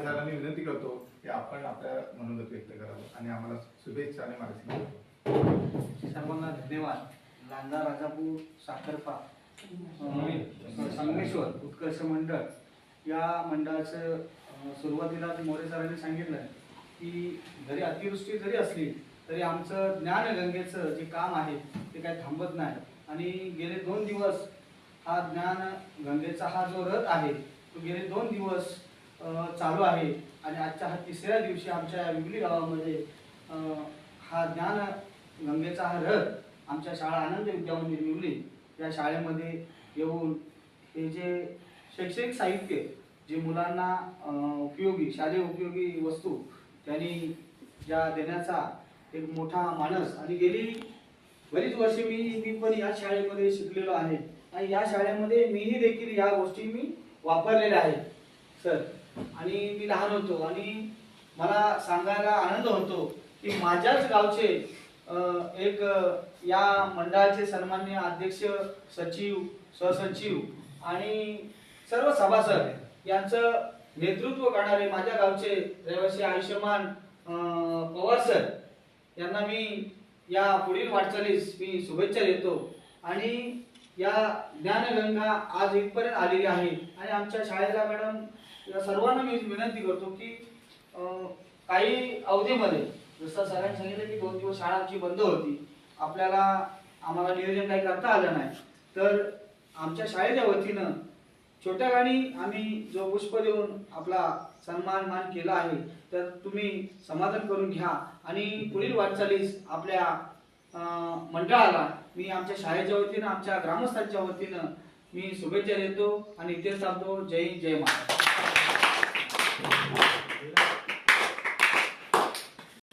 त्याला मी विनंती करतो की आपण आपल्या मनोगत व्यक्त करावं आणि आम्हाला शुभेच्छा आणि मार्गदर्शन करावं. सर्वांना धन्यवाद. लांजा राजापूर साखरपा संगमेश्वर उत्कर्ष मंडळ या मंडळाचं सुरुवातीला मोरे सरांनी सांगितलं की जरी अतिवृष्टी जरी असली तरी आमचं ज्ञानगंगेचं जे काम आहे ते काही थांबत नाही आणि गेले 2 दिवस हा ज्ञानगंगेचा हा जो रथ आहे तो गेले 2 दिवस चालू आहे आणि आजच्या हा 3ऱ्या दिवशी आमच्या विगली गावामध्ये हा ज्ञानगंगेचा हा रथ आमच्या शाळा आनंद विद्यामंदिर विगली या शाळेमध्ये येऊन हे जे शैक्षणिक साहित्य जे मुलांना उपयोगी शालेय उपयोगी वस्तू त्यांनी ज्या देण्याचा एक मोठा मानस आणि गेली बरीच वर्षे मी पण या शाळेमध्ये शिकलेलो आहे आणि या शाळेमध्ये मीही देखील या गोष्टी मी वापरलेल्या आहेत सर. आणि मी लहान होतो आणि मला सांगायला आनंद होतो की माझ्याच गावचे एक या मंडळाचे सन्माननीय अध्यक्ष सचिव सहसचिव आणि सर्व सभासद यांचं नेतृत्व करणारे माझ्या गावचे रहिवासी आयुष्यमान पवार सर यांना मी या पुढील वाटचालीस मी शुभेच्छा देतो. आणि या ज्ञानगंगा आज इथपर्यंत आलेली आहे आणि आमच्या शाळेला मॅडम या सर्वांना मी विनंती करतो की काही अवधीमध्ये जसं सरांनी सांगितलं की 2 दिवस शाळा आमची बंद होती, आम्हाला नियोजन काही करता आलं नाही, तर आमच्या शाळेच्या वतीनं छोट्या गाणी आम्ही जो पुष्प देऊन आपला सन्मान मान केला आहे तर तुम्ही समाधान करून घ्या आणि पुढील वाटचालीस आपल्या मंडळाला मी आमच्या शाळेच्या वतीनं आमच्या ग्रामस्थांच्या वतीनं मी शुभेच्छा देतो आणि इथेच थांबतो. जय हिंद जय महाराष्ट्र.